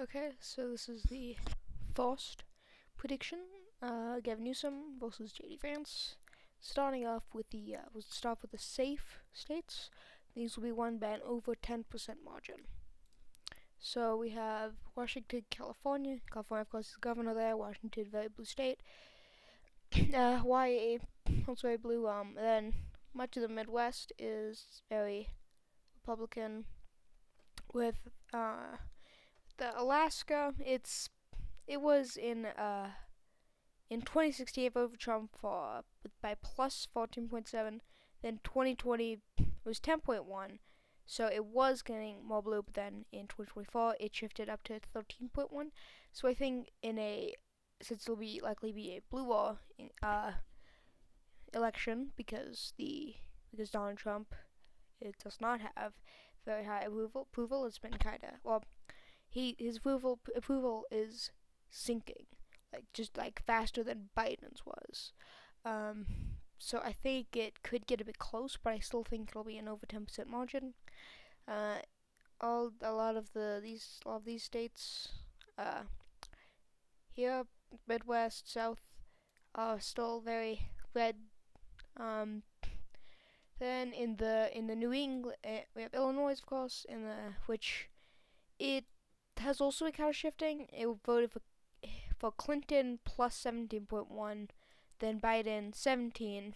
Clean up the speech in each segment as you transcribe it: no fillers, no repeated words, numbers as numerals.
Okay, so this is the first prediction. Gavin Newsom versus JD Vance. Starting off with we'll start with the safe states. These will be won by an over 10% margin. So we have Washington, California. California, of course, is the governor there. Washington, very blue state. Hawaii, also very blue. Then much of the Midwest is very Republican. With the Alaska, it was in 2016 it voted for Trump by plus 14.7. Then 2020 it was 10.1. So it was getting more blue, but then in 2024 it shifted up to 13.1. So I think since it'll be likely be a blue wall election because Donald Trump it does not have very high approval. It's been kind of his approval is sinking, just faster than Biden's was. Um, so I think it could get a bit close, but I still think it'll be an over 10% margin. Uh, a lot of these states, uh, here, Midwest, South, are still very red. Um, then in the New England, we have Illinois, of course, which it has also been kind of shifting. It voted for Clinton plus 17.1, then Biden 17,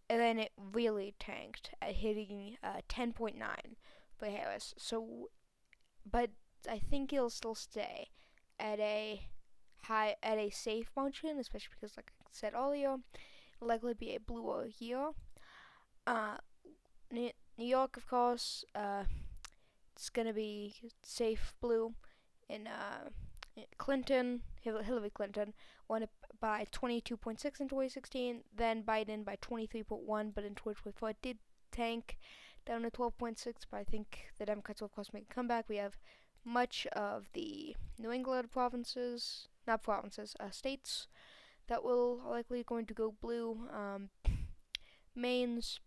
and then it really tanked at hitting 10.9 for Harris. So, but I think it'll still stay at a safe margin, especially because, like I said earlier, it'll likely be a bluer year. Uh, New York, of course, it's gonna be safe blue. In Hillary Clinton won it by 22.6 in 2016, then Biden by 23.1, but in 2024 it did tank down to 12.6. But I think the Democrats will, of course, make a comeback. We have much of the New England states that will likely going to go blue. Maine's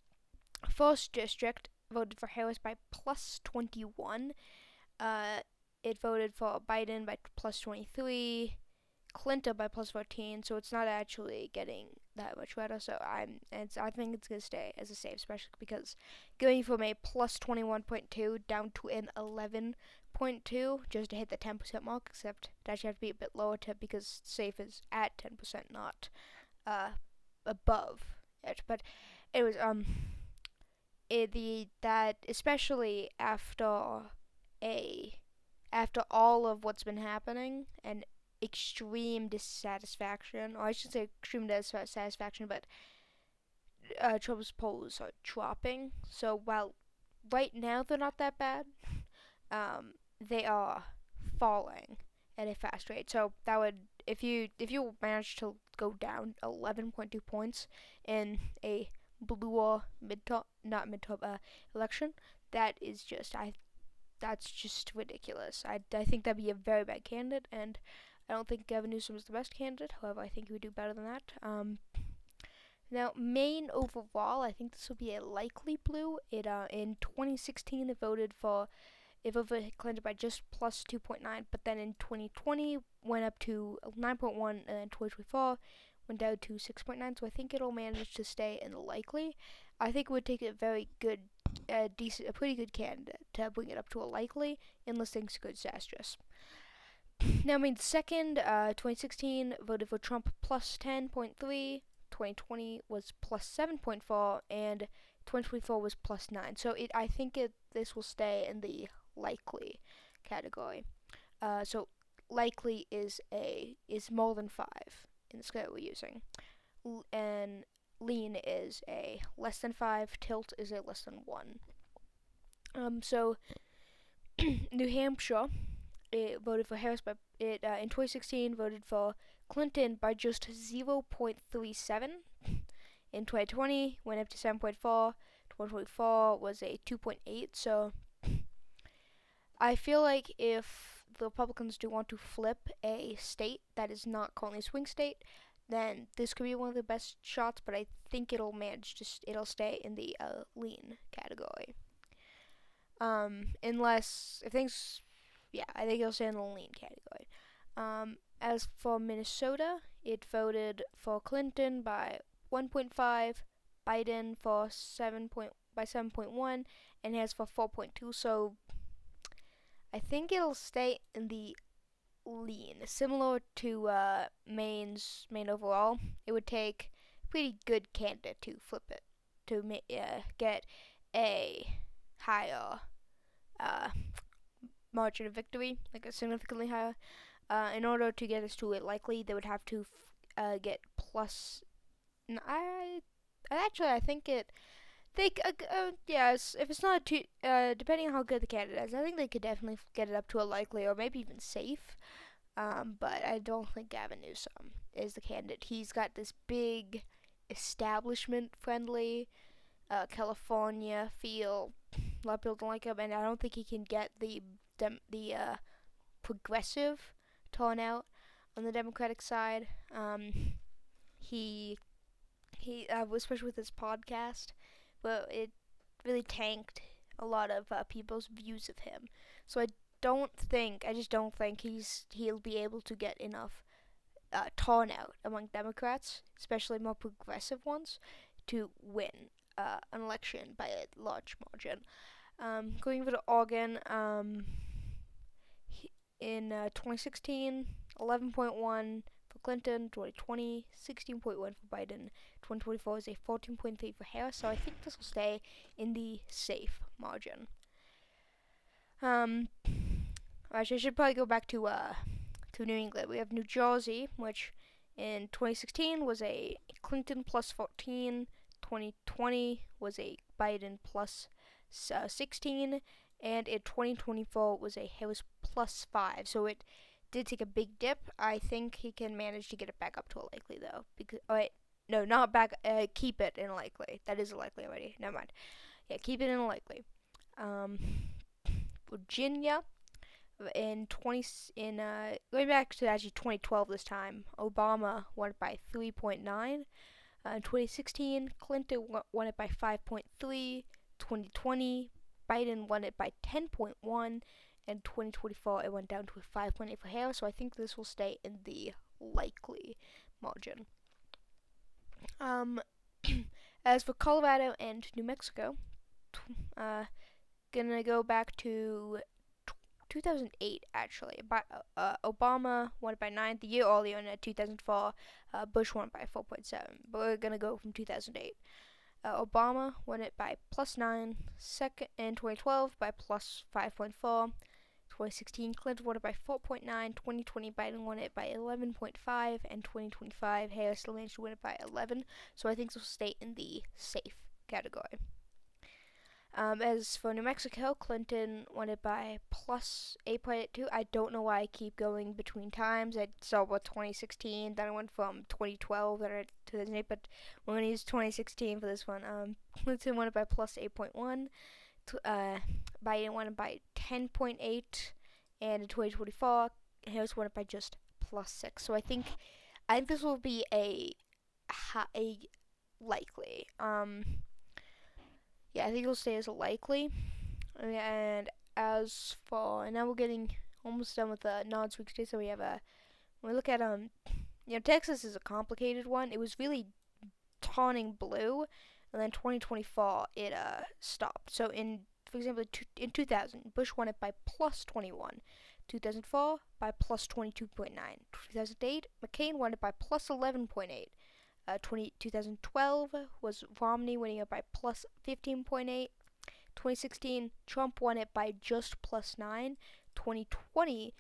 first district voted for Harris by plus 21. It voted for Biden by plus 23, Clinton by plus 14, so it's not actually getting that much better. So I think it's gonna stay as a safe, especially because going from a plus 21.2 down to an 11.2 just to hit the 10% mark. Except it actually have to be a bit lower because safe is at 10%, not above it. But it was that especially after all of what's been happening and extreme dissatisfaction, or I should say extreme dissatisfaction, but Trump's polls are dropping. So while right now they're not that bad, they are falling at a fast rate. So that would if you manage to go down 11.2 points in a bluer election, that's just ridiculous. I think that'd be a very bad candidate, and I don't think Gavin Newsom is the best candidate. However, I think he would do better than that. Now, Maine overall, I think this will be a likely blue. In 2016 it voted for Clinton by just plus 2.9, but then in 2020 went up to 9.1, and then 2024 went down to 6.9. So I think it'll manage to stay in the likely. I think it would take a pretty good candidate to bring it up to a likely, unless things go disastrous. Now, second, 2016 voted for Trump plus 10.3, 2020 was plus 7.4, and 2024 was plus 9. So I think this will stay in the likely category. So likely is more than 5 in the scale we're using, and lean is a less than 5, tilt is a less than 1. So New Hampshire, it voted for Harris in 2016 voted for Clinton by just 0.37. In 2020 went up to 7.4. 2024 was a 2.8. So I feel like if the Republicans do want to flip a state that is not currently a swing state, then this could be one of the best shots. But I think it'll stay in the lean category. Unless if things yeah, I think he'll stay in the lean category. As for Minnesota, it voted for Clinton by 1.5, Biden for 7.1, and Harris for 4.2. So I think it'll stay in the lean, similar to Maine overall. It would take a pretty good candidate to flip it to get a higher uh, margin of victory, like a significantly higher. In order to get us to it likely, they would have to get plus. I think it. Yes, if it's not too, depending on how good the candidate is, I think they could definitely get it up to a likely or maybe even safe. But I don't think Gavin Newsom is the candidate. He's got this big establishment-friendly California feel. A lot of people don't like him, and I don't think he can get the progressive turnout on the Democratic side. He especially with his podcast, but it really tanked a lot of people's views of him. So I just don't think he'll be able to get enough turnout among Democrats, especially more progressive ones, to win an election by a large margin. Going over to Oregon, in 2016, 11.1 for Clinton, 2020, 16.1 for Biden, 2024 is a 14.3 for Harris, so I think this will stay in the safe margin. Actually, I should probably go back to New England. We have New Jersey, which in 2016 was a Clinton plus 14, 2020 was a Biden plus 16, and in 2024 was a Harris plus 5. So it did take a big dip. I think he can manage to get it back up to a likely, though. Not back. Keep it in a likely. That is a likely already. Never mind. Yeah, keep it in a likely. Virginia, going back to actually 2012 this time, Obama won it by 3.9. In 2016, Clinton won it by 5.3. 2020, Biden won it by 10.1. And 2024, it went down to a 5.8 for Harris. So I think this will stay in the likely margin. As for Colorado and New Mexico, gonna go back to 2008 actually. Obama won it by 9. The year earlier in 2004, Bush won it by 4.7. But we're gonna go from 2008. Obama won it by plus 9. Second in 2012 by plus 5.4. 2016, Clinton won it by 4.9. 2020, Biden won it by 11.5. And 2025, Harris still managed to win it by 11. So I think this will stay in the safe category. As for New Mexico, Clinton won it by plus 8.82. I don't know why I keep going between times. I saw about 2016, then I went from 2012, then I 2008, but we're going to use 2016 for this one. Clinton won it by plus 8.1. Biden won it by 10.8. And in 2024, Harris won it by just plus 6. So I think this will be a likely. Yeah, I think it'll stay as a likely. And as for, and now we're getting almost done with the non-swing states. So we have when we look at Texas is a complicated one. It was really turning blue, and then 2024 it stopped. So for example, in 2000, Bush won it by plus 21. 2004 by plus 22.9. 2008, McCain won it by plus 11.8. 2012 was Romney winning it by plus 15.8. 2016, Trump won it by just plus 9. 2020,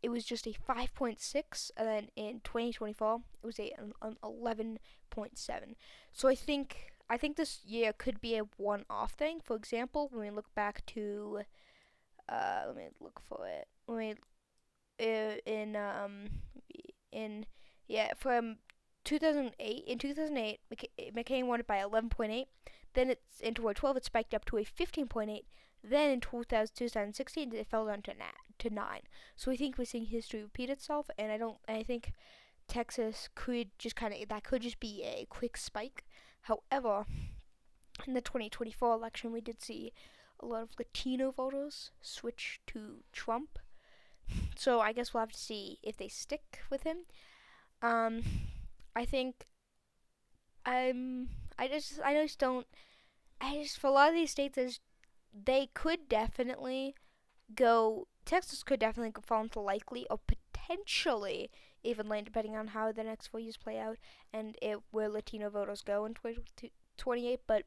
it was just a 5.6. And then in 2024, it was an 11.7. So I think this year could be a one-off thing. For example, when we look back to, let me look for it. From 2008. In 2008, McCain won it by 11.8. Then in 2012, it spiked up to a 15.8. Then in 2016, it fell down to 9. So I think we're seeing history repeat itself, and I think Texas could just be a quick spike. However, in the 2024 election, we did see a lot of Latino voters switch to Trump. So I guess we'll have to see if they stick with him. I think I just don't. For a lot of these states, they could definitely go. Texas could definitely fall into likely or potentially even lane, depending on how the next 4 years play out and where Latino voters go in 2028. But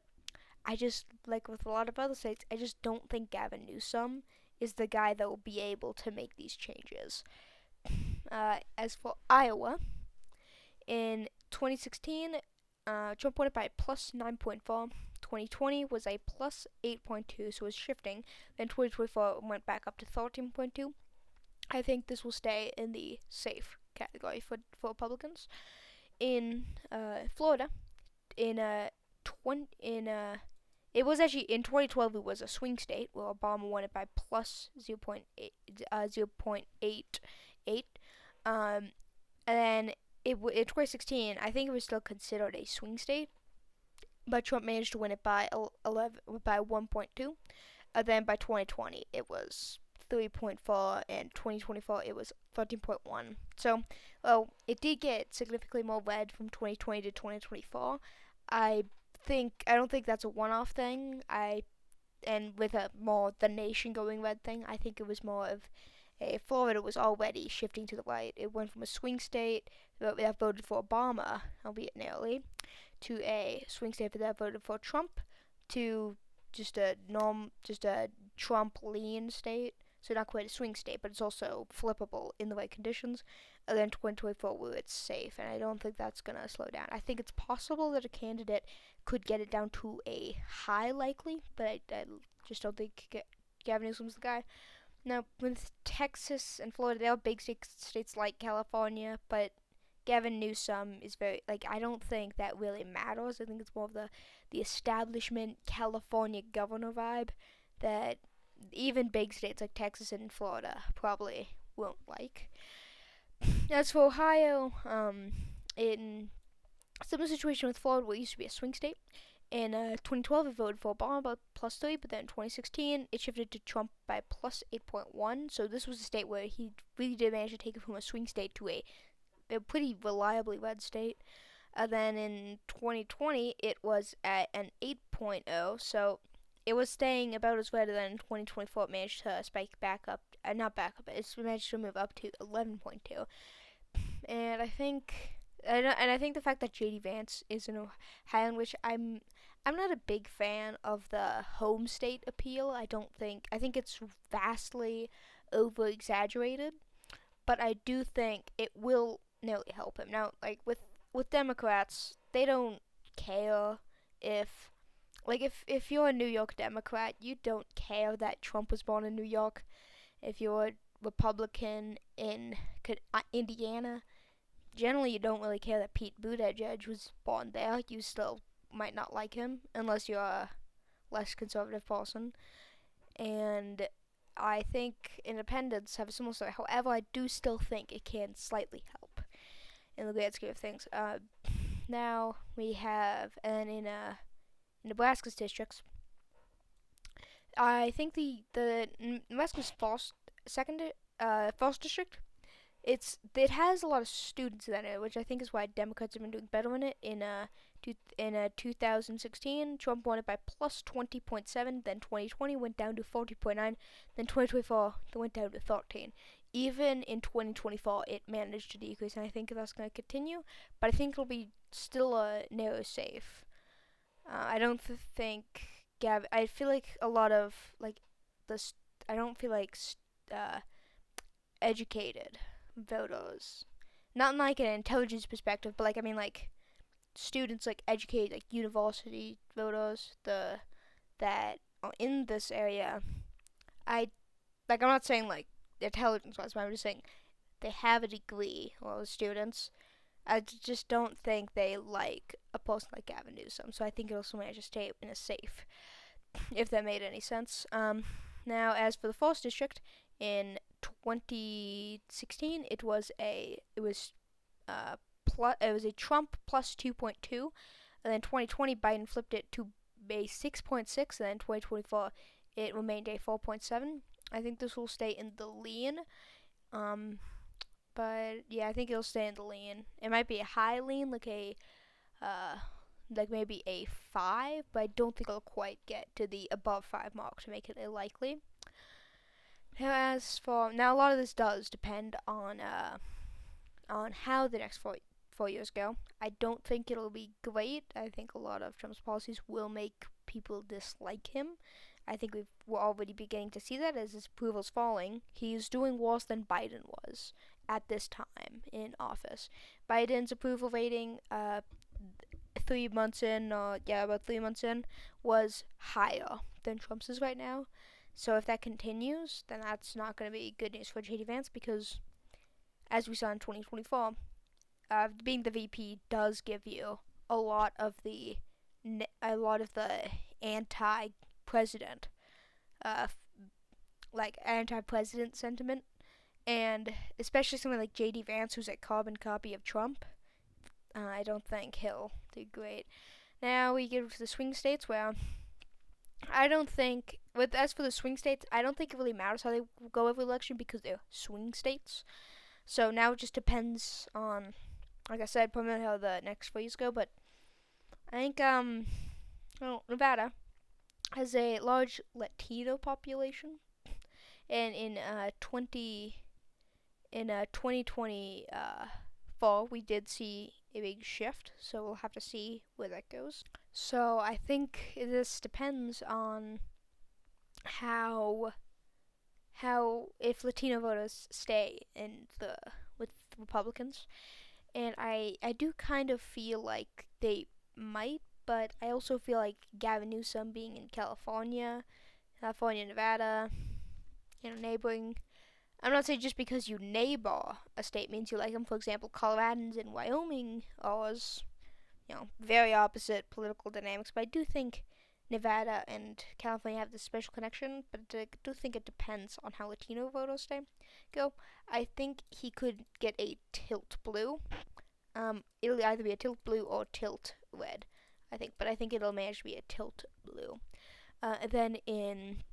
I just, like with a lot of other states, I just don't think Gavin Newsom is the guy that will be able to make these changes. As for Iowa, in 2016, Trump won it by plus 9.4. 2020 was a plus 8.2, so it's shifting. Then 2024 went back up to 13.2. I think this will stay in the safe category for Republicans. In Florida, it was actually in 2012 it was a swing state where Obama won it by plus 0.88. And then in 2016, I think it was still considered a swing state, but Trump managed to win it by 1.2. And then by 2020, it was 3.4, and 2024 it was 13.1. So, it did get significantly more red from 2020 to 2024. I don't think that's a one-off thing. And with the nation going red thing, I think it was more of Florida was already shifting to the right. It went from a swing state that voted for Obama, albeit narrowly, to a swing state that voted for Trump, to just a Trump lean state. So not quite a swing state, but it's also flippable in the right conditions. And then 2024 where it's safe, and I don't think that's gonna slow down. I think it's possible that a candidate could get it down to a high likely, but I just don't think Gavin Newsom's the guy. Now, with Texas and Florida, they are big states like California, but Gavin Newsom is I don't think that really matters. I think it's more of the establishment California governor vibe that even big states like Texas and Florida probably won't like. As for Ohio, in a similar situation with Florida, where it used to be a swing state. In 2012, it voted for Obama by plus 3, but then in 2016, it shifted to Trump by plus 8.1. So this was a state where he really did manage to take it from a swing state to a pretty reliably red state. And then in 2020, it was at an 8.0, so it was staying about as red. And then in 2024, it managed to spike back up. Not back up, it's managed to move up to 11.2. And I think the fact that JD Vance is in Ohio, which I'm not a big fan of the home state appeal. I think it's vastly over exaggerated, but I do think it will nearly help him. Now, like with Democrats, they don't care if you're a New York Democrat, you don't care that Trump was born in New York. If you're a Republican in Indiana, generally you don't really care that Pete Buttigieg was born there. You still might not like him unless you're a less conservative person. And I think independents have a similar story. However, I do still think it can slightly help in the grand scheme of things. Now we have, and in Nebraska's districts, I think the Nebraska's first district, it has a lot of students in it, which I think is why Democrats have been doing better in it. In 2016, Trump won it by plus 20.7. Then 2020 went down to 40.9. Then 2024 they went down to 13. Even in 2024, it managed to decrease, and I think that's going to continue. But I think it'll be still a narrow safe. I don't think I feel like a lot of I don't feel like educated voters, not in like an intelligence perspective, but students, educated, university voters, that are in this area. I'm not saying intelligence wise, but I'm just saying they have a degree. Well, the students, I just don't think they like a person like Gavin Newsom. So I think it'll also manage to stay in a safe, if that made any sense. Now, as for the first district, in 2016, it was a Trump plus 2.2, and then 2020 Biden flipped it to a 6.6, and then 2024 it remained a 4.7. I think this will stay in the lean. But yeah, I think it'll stay in the lean. It might be a high lean, uh, like maybe a 5, but I don't think it'll quite get to the above 5 mark to make it likely. Now, a lot of this does depend on how the next 4 years go. I don't think it'll be great. I think a lot of Trump's policies will make people dislike him. I think we're already beginning to see that as his approval's falling. He's doing worse than Biden was at this time in office. Biden's approval rating, 3 months in, about 3 months in, was higher than Trump's is right now. So if that continues, then that's not going to be good news for JD Vance because, as we saw in 2024, being the VP does give you a lot of the anti-president, anti-president sentiment, and especially someone like JD Vance, who's a carbon copy of Trump. I don't think he'll do great. Now we get to the swing states, where I don't think, as for the swing states, I don't think it really matters how they go every election because they're swing states. So now it just depends on, like I said, primarily how the next 4 years go. But I think Nevada has a large Latino population, and in 2024 we did see a big shift. So we'll have to see where that goes. So I think this depends on how if Latino voters stay with Republicans, and I do kind of feel like they might, but I also feel like Gavin Newsom being in California, Nevada, neighboring. I'm not saying just because you neighbor a state means you like them. For example, Coloradans in Wyoming are very opposite political dynamics, but I do think Nevada and California have this special connection, but I do think it depends on how Latino voters go. I think he could get a tilt blue. It'll either be a tilt blue or tilt red, but I think it'll manage to be a tilt blue. Then in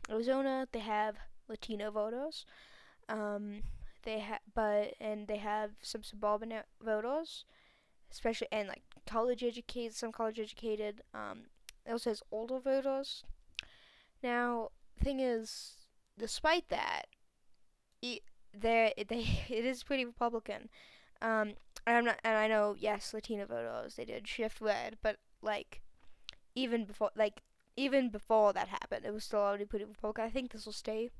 Arizona, they have Latino voters. They have some suburban voters, especially, and like some college educated. It also has older voters. Now, thing is, despite that, it is pretty Republican. And I know, yes, Latino voters, they did shift red, but even before that happened, it was still already pretty Republican. I think this will stay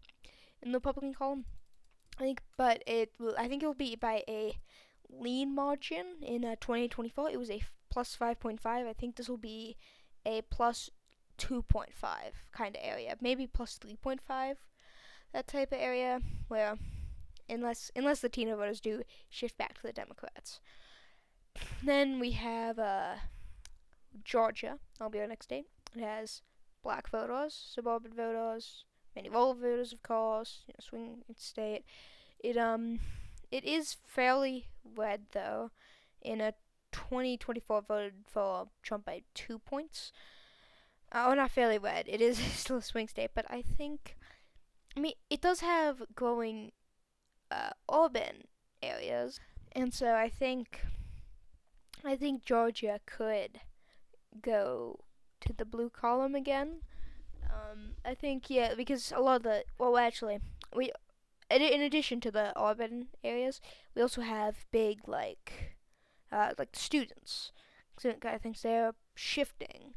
in the Republican column. I think it will be by a lean margin in 2024. It was a plus 5.5. I think this will be a plus 2.5 kind of area, maybe plus 3.5, that type of area, where unless Latino voters do shift back to the Democrats. Then we have Georgia. That'll be our next state. It has black voters, suburban voters, many rural voters, of course, swing state. It is fairly red, though. In 2024, voted for Trump by 2 points. Not fairly red. It is still a swing state, but I mean, it does have growing urban areas, and so I think Georgia could go to the blue column again. I think, yeah, because a lot of in addition to the urban areas, we also have big the students. So I think they're shifting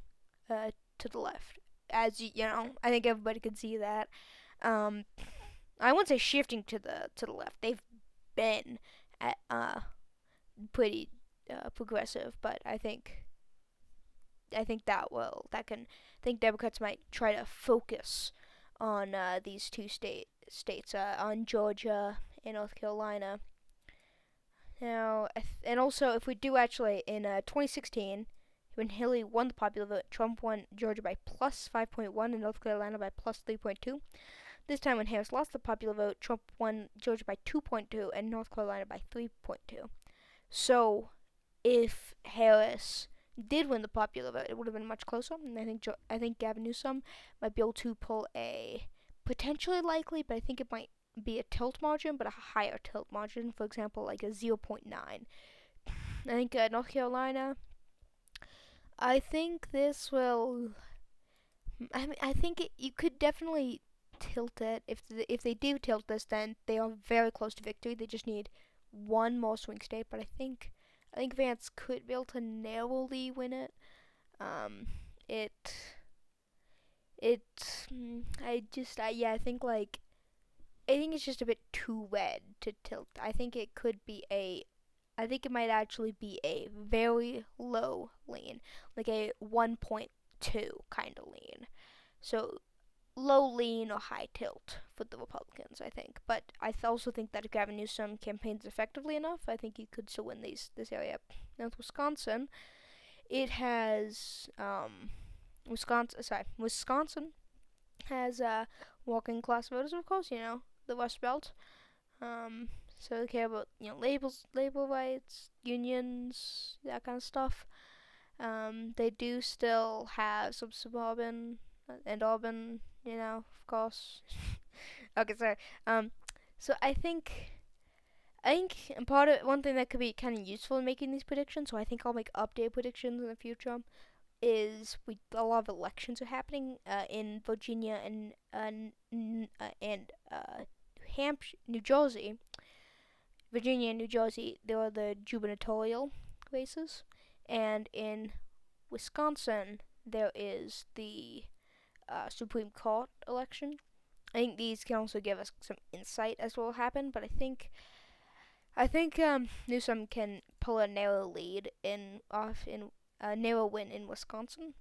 to the left, as I think everybody can see that. I wouldn't say shifting to the left. They've been pretty progressive, but I think Democrats might try to focus on these two states, on Georgia and North Carolina. Now, and also, if we do actually, in 2016, when Hillary won the popular vote, Trump won Georgia by plus 5.1 and North Carolina by plus 3.2. This time, when Harris lost the popular vote, Trump won Georgia by 2.2 and North Carolina by 3.2. So, if Harris did win the popular vote, it would have been much closer. And I think Gavin Newsom might be able to pull a potentially likely, but I think it might be a tilt margin, but a higher tilt margin. For example, like a 0.9. I think North Carolina. I think this will. I think you could definitely tilt it. If they do tilt this, then they are very close to victory. They just need one more swing state. But I think Vance could be able to narrowly win it. Um, it it I think I think it's just a bit too red to tilt. I think it might actually be a very low lean, like a 1.2 kind of lean. So low lean or high tilt for the Republicans, I think. But I also think that if Gavin Newsom campaigns effectively enough, I think he could still win this area. Now with Wisconsin, it has Wisconsin has working class voters, of course. The Rust Belt. Um, so they care about labor rights, unions, that kind of stuff. They do still have some suburban and urban, of course. Okay, sorry. So I think one thing that could be kind of useful in making these predictions. So I think I'll make update predictions in the future. Is a lot of elections are happening in Virginia and Hampshire, New Jersey. Virginia and New Jersey, there are the gubernatorial races, and in Wisconsin there is the Supreme Court election. I think these can also give us some insight as to what will happen, but I think Newsom can pull a narrow lead in a narrow win in Wisconsin,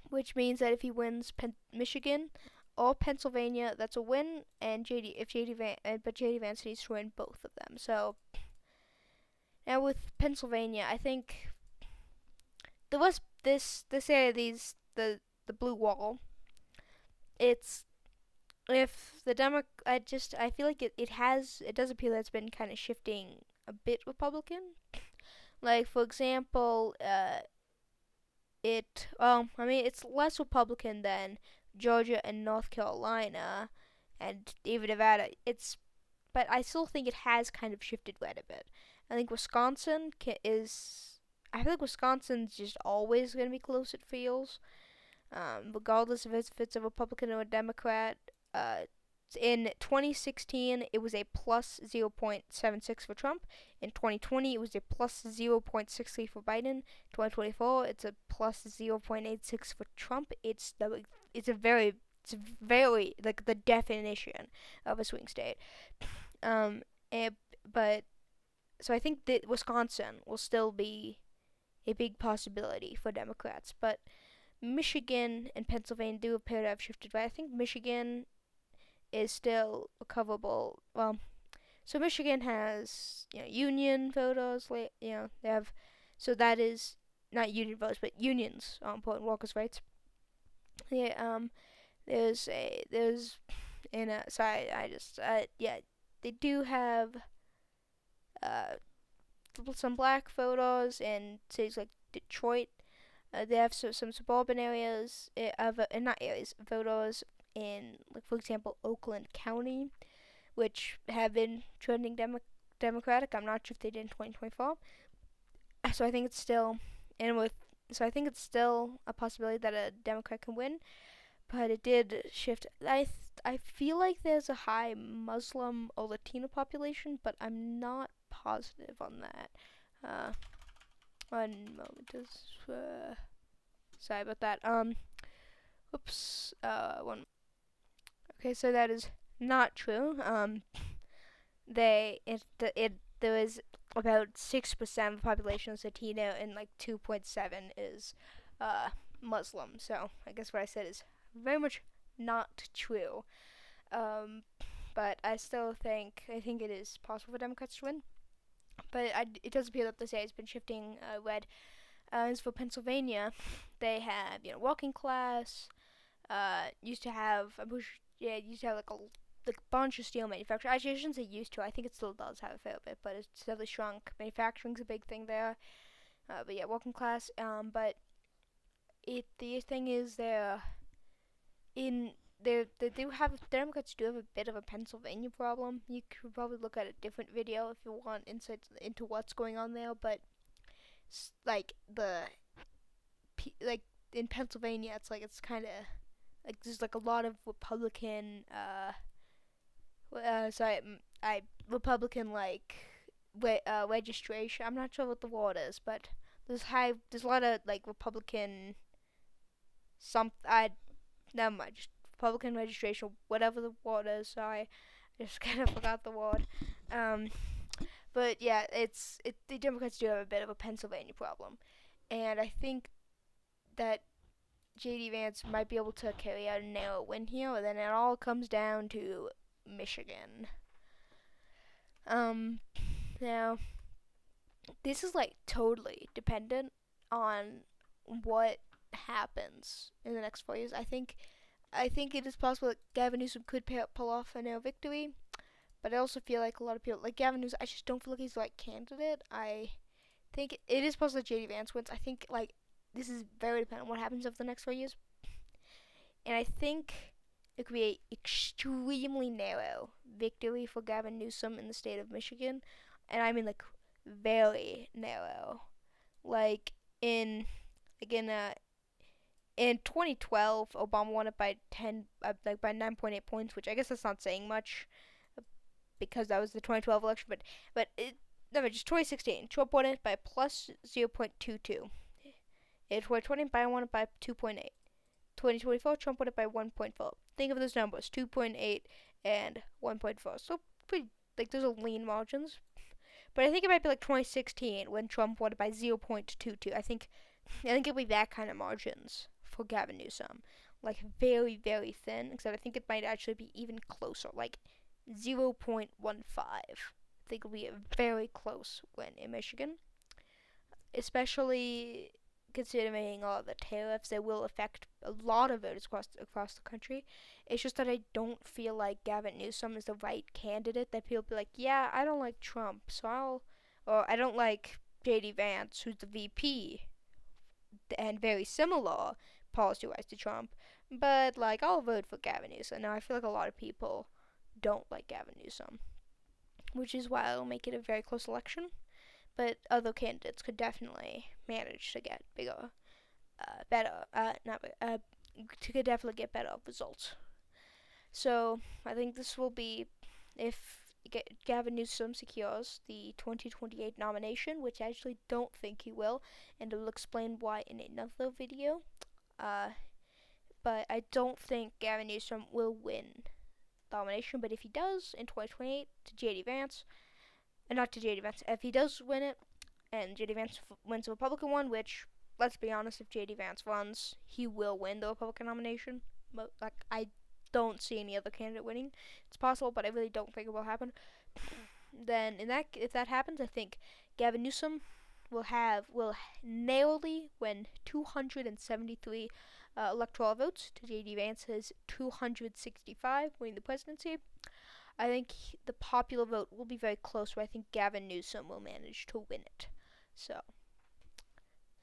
which means that if he wins Michigan or Pennsylvania, that's a win. And JD Vance needs to win both of them. So now with Pennsylvania, I think the West this area the blue wall. It's if the I feel like it does appear that it's been kind of shifting a bit Republican. Like for example, it's less Republican than Georgia and North Carolina, and even Nevada. But I still think it has kind of shifted red a bit. I think Wisconsin is. I feel like Wisconsin's just always going to be close. It feels, regardless of if it's a Republican or a Democrat. In 2016, it was a plus 0.76 for Trump. In 2020, it was a plus 0.63 for Biden. 2024, it's a plus 0.86 for Trump. It's very like the definition of a swing state. But so I think that Wisconsin will still be a big possibility for Democrats, but Michigan and Pennsylvania do appear to have shifted. But I think Michigan is still recoverable. Well, so Michigan has union voters. They have, so that is not union voters, but unions are important workers' rights. Yeah. There's in a sorry I just yeah they do have uh some black voters in cities like Detroit. They have some suburban areas not areas voters in, like, for example, Oakland County, which have been trending Democratic. I'm not sure if they did in 2024. So I think it's still I think it's still a possibility that a Democrat can win, but it did shift. I feel like there's a high Muslim or Latino population, but I'm not positive on that. One moment, sorry about that. Oops. One. Okay, so that is not true. There is about 6% of the population is Latino, and like 2.7 is Muslim. So I guess what I said is very much not true. But I think it is possible for Democrats to win. But it does appear that this area has been shifting red. As for Pennsylvania, they have working class. Used to have like a bunch of steel manufacturers. Actually, I shouldn't say used to. I think it still does have a fair bit, but it's steadily shrunk. Manufacturing's a big thing there. But yeah, working class. But the thing is, they're in they do have Democrats do have a bit of a Pennsylvania problem. You could probably look at a different video if you want insights into what's going on there. But like like in Pennsylvania, it's kind of like there's like a lot of Republican Republican like registration. I'm not sure what the word is, but there's a lot of like Republican I never mind, just Republican registration, whatever the word is. Sorry, I just kind of forgot the word. Um, but yeah, the Democrats do have a bit of a Pennsylvania problem, and I think that JD Vance might be able to carry out a narrow win here, and then it all comes down to Michigan. Um, Now this is like totally dependent on what happens in the next 4 years. I think it is possible that Gavin Newsom could pull off a narrow victory, but I also feel like a lot of people like Gavin Newsom. I just don't feel like he's the right candidate. I think it is possible that JD Vance wins. I think like this is very dependent on what happens over the next 4 years, and I think it could be an extremely narrow victory for Gavin Newsom in the state of Michigan, and I mean like very narrow. Like in again in 2012, Obama won it by 9.8 points, which I guess that's not saying much because that was the 2012 election. Just 2016, Trump won it by plus 0.22. In 2020, Biden won it by 2.8. 2024, Trump won it by 1.4. Think of those numbers, 2.8 and 1.4. So pretty like those are lean margins. But I think it might be like 2016 when Trump won it by 0.22. I think it'll be that kind of margins for Gavin Newsom. Like very, very thin, except I think it might actually be even closer, like 0.15. I think it'll be a very close win in Michigan, especially considering all the tariffs that will affect a lot of voters across the country. It's just that I don't feel like Gavin Newsom is the right candidate. That people be like, yeah, I don't like Trump, or I don't like JD Vance, who's the VP, and very similar policy-wise to Trump, but like I'll vote for Gavin Newsom. Now I feel like a lot of people don't like Gavin Newsom, which is why I'll make it a very close election. But other candidates could definitely manage to get could definitely get better results. So I think this will be if Gavin Newsom secures the 2028 nomination, which I actually don't think he will, and I'll explain why in another video. But I don't think Gavin Newsom will win the nomination. But if he does in 2028 to JD Vance, not to JD Vance, if he does win it, and JD Vance wins the Republican one, which let's be honest, if JD Vance runs, he will win the Republican nomination. Like I don't see any other candidate winning. It's possible, but I really don't think it will happen. Then if that happens, I think Gavin Newsom will narrowly win 273 electoral votes to JD Vance's 265, winning the presidency. I think the popular vote will be very close, but I think Gavin Newsom will manage to win it. So,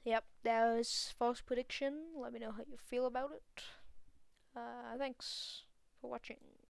yep, that was false prediction. Let me know how you feel about it. Thanks for watching.